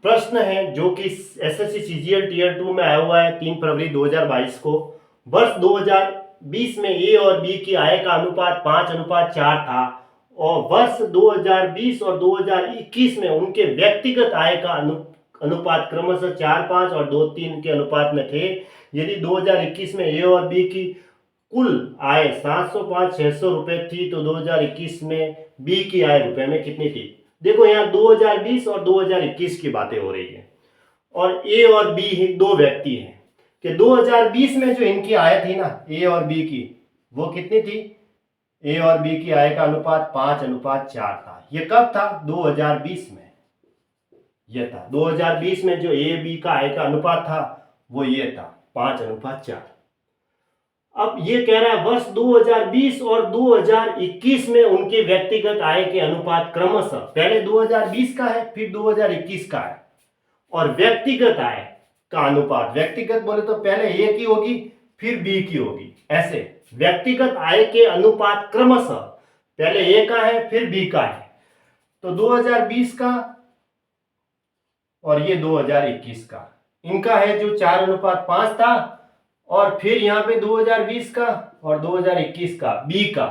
प्रश्न है जो कि एसएससी सीजीएल टीयर 2 में आया हुआ है 3 फरवरी 2022 को। वर्ष 2020 में ए और बी की आय का अनुपात 5:4 था और वर्ष 2020 और 2021 में उनके व्यक्तिगत आय का अनुपात क्रमशः 4:5 और 2:3 के अनुपात में थे। यदि 2021 में ए और बी की कुल आय 705-600 रुपए थी तो 2021 में बी की आय रुपए में कितनी थी। देखो यहाँ 2020 और 2021 की बातें हो रही है और ए और बी दो व्यक्ति हैं कि 2020 में जो इनकी आय थी ना ए और बी की, वो कितनी थी। ए और बी की आय का अनुपात 5:4 था। ये कब था? 2020 में ये था। 2020 में जो ए बी का आय का अनुपात था वो ये था 5:4। अब ये कह रहा है वर्ष 2020 और 2021 में उनके व्यक्तिगत आय के अनुपात क्रमशः, पहले 2020 का है फिर 2021 का है, और व्यक्तिगत आय का अनुपात, व्यक्तिगत बोले तो पहले ए की होगी फिर बी की होगी, ऐसे व्यक्तिगत आय के अनुपात क्रमशः पहले ए का है फिर बी का है। तो 2020 का और ये 2021 का, इनका है जो 4:5 था, और फिर यहाँ पे 2020 का और 2021 का बी का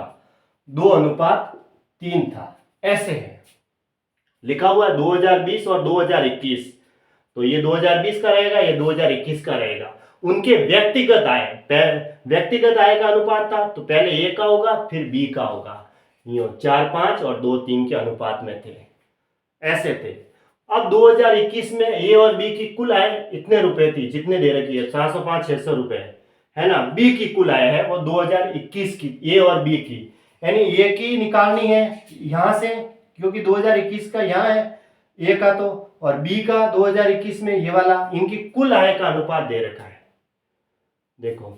2:3 था। ऐसे है लिखा हुआ है 2020 और 2021, तो ये 2020 का रहेगा, ये 2021 का रहेगा। उनके व्यक्तिगत आय का अनुपात था तो पहले ए का होगा फिर बी का होगा, ये 4:5 और 2:3 के अनुपात में थे, ऐसे थे। अब 2021 में ए और बी की कुल आय इतने रुपए थी जितने दे रखी है 705-600 रुपए है ना। बी की कुल आय है वो 2021 की, ए और बी की, यानी ए की निकालनी है यहां से क्योंकि 2021 का यहाँ है ए का, तो और बी का 2021 में ये वाला, इनकी कुल आय का अनुपात दे रखा है। देखो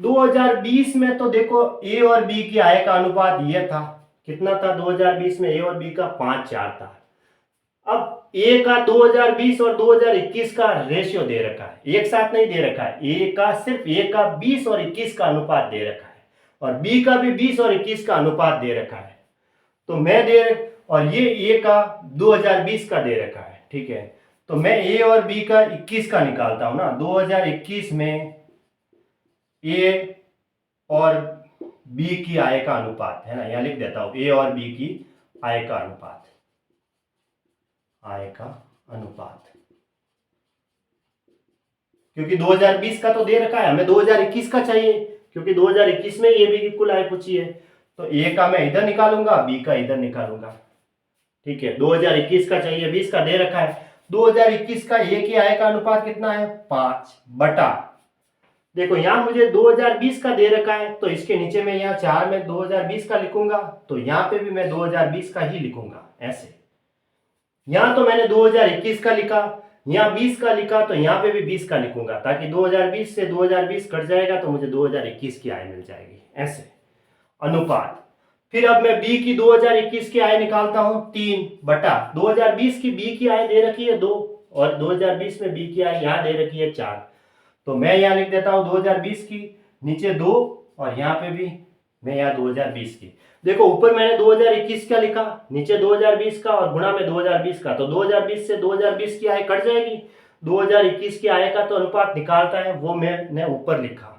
2020 में तो देखो ए और बी की आय का अनुपात ये था, कितना था 2020 में ए और बी का 5:4 था। अब ए का 2020 और 2021 का रेशियो दे रखा है, एक साथ नहीं दे रखा है। ए का सिर्फ ए का 20 और 21 का अनुपात दे रखा है और बी का भी 20 और 21 का अनुपात दे रखा है। तो मैं दे, और ये ए का 2020 का दे रखा है, ठीक है। तो मैं ए और बी का 21 का निकालता हूं ना। 2021 में ए और बी की आय का अनुपात है ना, यहां लिख देता हूं ए और बी की आय का अनुपात, आय का अनुपात, क्योंकि 2020 का तो दे रखा है, हमें 2021 का चाहिए क्योंकि 2021 में ए बी की कुल आय पूछी है। तो ए का मैं इधर निकालूंगा, बी का इधर निकालूंगा, ठीक है। 2021 का चाहिए, 20 का दे रखा है। 2021 का ए की आय का अनुपात कितना है 5 बटा, देखो यहां मुझे 2020 का दे रखा है तो इसके नीचे में यहाँ 4 में 2020 का लिखूंगा, तो यहाँ पे भी मैं 2020 का ही लिखूंगा ऐसे। यहां तो मैंने 2021 का लिखा, यहाँ 20 का लिखा, तो यहाँ पे भी 20 का लिखूंगा ताकि 2020 से 2020 कट जाएगा तो मुझे 2021 की आय मिल जाएगी, ऐसे अनुपात। फिर अब मैं बी की 2021 की आय निकालता हूं 3 बटा 2020 की बी की आय दे रखी है 2 और 2020 में बी की आय यहां दे रखी है 4, तो मैं यहां लिख देता हूं 2020 की, नीचे 2 और यहाँ पे भी मैं यहाँ 2020 की। देखो ऊपर मैंने 2021 का लिखा, नीचे 2020 का और गुणा में 2020 का, तो 2020 से 2020 की आय कट जाएगी। 2021 की आय का तो अनुपात निकालता है वो मैंने ऊपर लिखा,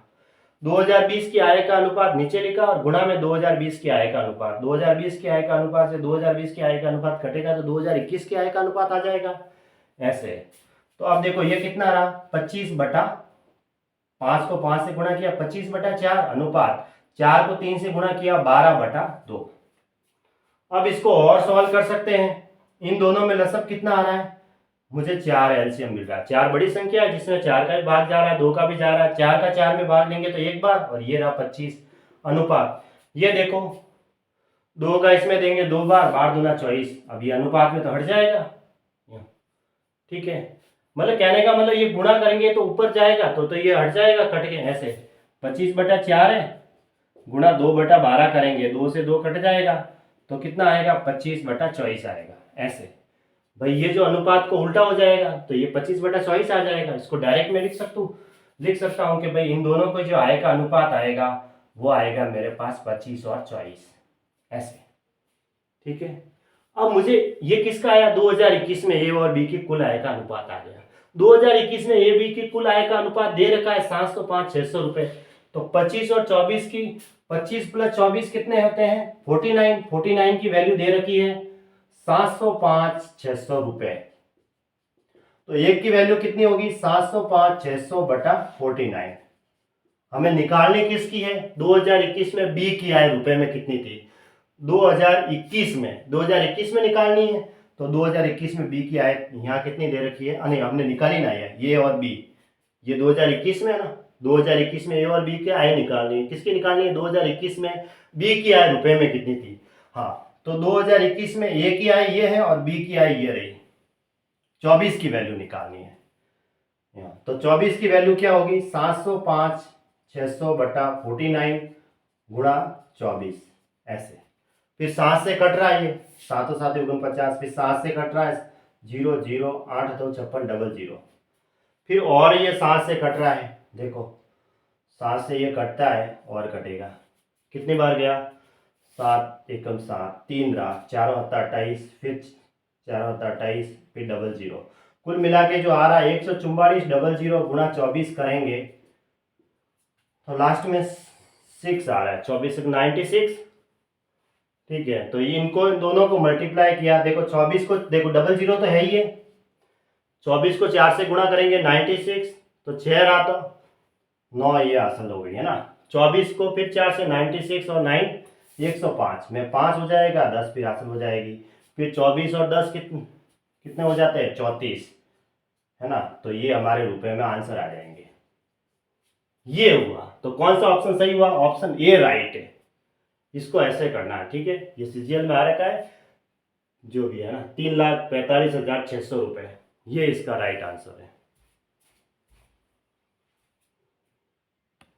2020 की आय का अनुपात नीचे लिखा और गुणा में 2020 की आय का अनुपात। 2020 की आय का अनुपात से 2020 की आय का अनुपात कटेगा तो 2021 की आय का अनुपात आ जाएगा, ऐसे। तो अब देखो ये कितना रहा 25 बटा 5 को 5 से गुणा किया 25 बटा 4 अनुपात 4 को 3 से गुणा किया 12 बटा 2। अब इसको और सॉल्व कर सकते हैं, इन दोनों में लसअप कितना आ रहा है, मुझे 4 एलसीएम मिल रहा है। 4 बड़ी संख्या है जिसमें 4 का भी भाग जा रहा है, 2 का भी जा रहा है, 4 का 4 में भाग लेंगे तो एक बार, और ये रहा 25 अनुपात। ये देखो 2 का इसमें देंगे 2 बार, बार दूना 24, अब ये अनुपात में तो हट जाएगा, ठीक है। मतलब कहने का मतलब ये गुणा करेंगे तो ऊपर जाएगा तो ये हट जाएगा कट के, ऐसे 25 बटा 4 है गुणा 2 बटा 12 करेंगे, 2 से 2 कट जाएगा तो कितना आएगा 25 बटा 24 आएगा, ऐसे। भाई ये जो अनुपात को उल्टा हो जाएगा तो ये 25 बटा 24 आ जाएगा। इसको डायरेक्ट मैं लिख सकता हूँ कि भाई इन दोनों को जो आय का अनुपात आएगा वो आएगा मेरे पास 25 और 24, ऐसे, ठीक है। अब मुझे ये किसका आया, 2021 में ए और बी की कुल आय का अनुपात आ गया। 2021 में ए बी की कुल आय का अनुपात दे रखा है 705 600 रुपए। तो 25 और 24 की, 25 प्लस 24 कितने होते हैं 49, 49 की वैल्यू दे रखी है 705 600 रुपए। तो एक की वैल्यू कितनी होगी 705 600 बटा 49। हमें निकालने किसकी है, 2021 में बी की आय रुपए में कितनी थी, 2021 में निकालनी है। तो 2021 में बी की आय यहाँ कितनी दे रखी है, नहीं हमने निकाली ना है ये और बी, ये 2021 में है ना, 2021 में ए और बी की आय निकालनी है। किसकी निकालनी है, 2021 में बी की आय रुपए में कितनी थी। हाँ तो 2021 में ए की आय ये है और बी की आय ये रही, 24 की वैल्यू निकालनी है। तो 24 की वैल्यू क्या होगी 705 600 बटा 49 गुणा 24, ऐसे। फिर 7 से कट रहा है ये, 7 और 7 49, फिर 7 से कट रहा है 0 0 8 2 56 00। फिर और ये 7 से कट रहा है, देखो 7 से ये कटता है और कटेगा, कितनी बार गया 7 एकम 7, 3 रहा, 4 7 28, फिर 4 7 28, फिर 00। कुल मिला के जो आ रहा है 144 00 गुणा 24 करेंगे तो लास्ट में 6 आ रहा है, 24 96। ठीक है, तो ये इनको दोनों को मल्टीप्लाई किया, देखो 24 को, देखो 00 तो है ही है, 24 को 4 से गुणा करेंगे 96, तो 6 रहा तो 9, ये हासिल हो गई है ना। 24 को फिर 4 से 96 और 9 105 में 5 हो जाएगा, 10 फिर हासिल हो जाएगी। फिर 24 और 10 कितने हो जाते हैं 34, है ना। तो ये हमारे रुपए में आंसर आ जाएंगे। ये हुआ, तो कौन सा ऑप्शन सही हुआ, ऑप्शन ए राइट है। इसको ऐसे करना है, ठीक है। ये सीजीएल में आ रखा है जो भी है ना, 3,45,600 रुपए, ये इसका राइट आंसर है।